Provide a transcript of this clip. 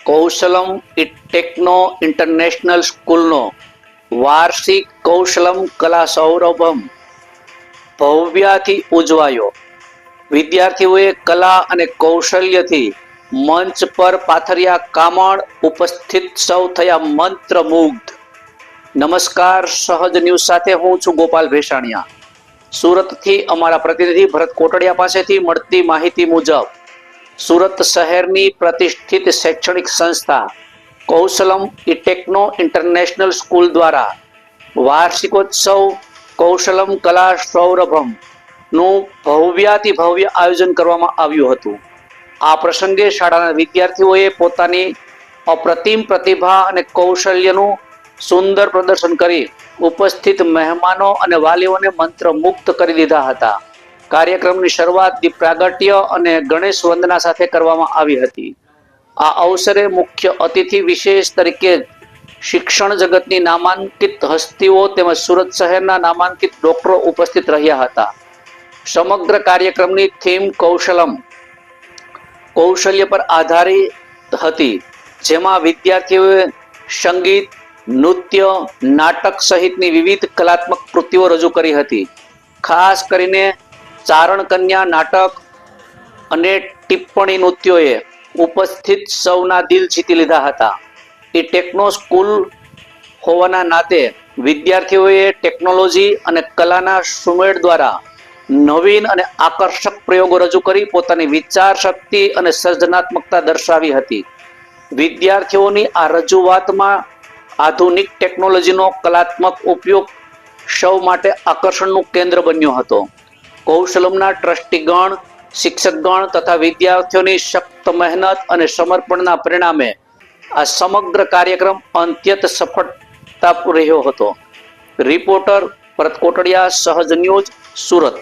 કૌશલમ techno international સ્કૂલનો વાર્ષિક કૌશલમ કલા સૌરભમ ભવ્યથી ઉજવાયો. વિદ્યાર્થીઓએ કલા અને કૌશલ્યથી મંચ પર પાથર્યા કામણ. ઉપસ્થિત સૌ થયા મંત્રમુગ્ધ. નમસ્કાર, સહજ ન્યૂઝ સાથે હું છું ગોપાલ ભેસાણિયા. સુરતથી અમારા પ્રતિનિધિ ભરત કોટડિયા પાસેથી મળતી માહિતી મુજબ સુરત શહેરની પ્રતિષ્ઠિત શૈક્ષણિક સંસ્થા કૌશલમ ટેકનો ઇન્ટરનેશનલ સ્કૂલ દ્વારા વાર્ષિકોત્સવ કૌશલમ કલા સૌરભમ નું ભવ્યાતિ ભવ્ય આયોજન કરવામાં આવ્યું હતું. આ પ્રસંગે શાળાના વિદ્યાર્થીઓએ પોતાની અપ્રતિમ પ્રતિભા અને કૌશલ્યનું સુંદર પ્રદર્શન કરી ઉપસ્થિત મહેમાનો અને વાલીઓને મંત્રમુગ્ધ કરી દીધા હતા. કાર્યક્રમની શરૂઆત દીપ પ્રાગટ્ય અને ગણેશ વંદના સાથે કરવામાં આવી હતી. આ અવસરે મુખ્ય અતિથિ વિશેષ તરીકે શિક્ષણ જગતની નામાંકિત હસ્તીઓ તેમજ સુરત શહેરના નામાંકિત ડોક્ટરો ઉપસ્થિત રહ્યા હતા. સમગ્ર કાર્યક્રમની થીમ કૌશલ્ય પર આધારિત હતી, જેમાં વિદ્યાર્થીઓએ સંગીત, નૃત્ય, નાટક સહિતની વિવિધ કલાત્મક કૃતિઓ રજૂ કરી હતી. ખાસ કરીને ચારણ કન્યા નાટક અને ટિપ્પણી નૃત્યોએ ઉપસ્થિત સૌના દિલ જીતી લીધા હતા. એ ટેકનો સ્કૂલ હોવાના નાતે વિદ્યાર્થીઓએ ટેકનોલોજી અને કલાના સુમેળ દ્વારા નવીન અને આકર્ષક પ્રયોગો રજૂ કરી પોતાની વિચાર શક્તિ અને સર્જનાત્મકતા દર્શાવી હતી. વિદ્યાર્થીઓની આ રજૂઆતમાં આધુનિક ટેકનોલોજીનો કલાત્મક ઉપયોગ સૌ માટે આકર્ષણનું કેન્દ્ર બન્યો હતો. કૌશલમના ટ્રસ્ટીગણ, શિક્ષકગણ તથા વિદ્યાર્થીઓની સખ્ત મહેનત અને સમર્પણના પરિણામે આ સમગ્ર કાર્યક્રમ અત્યંત સફળતા રહ્યો હતો. રિપોર્ટર ભરત કોટડિયા, સહજ ન્યૂઝ, સુરત.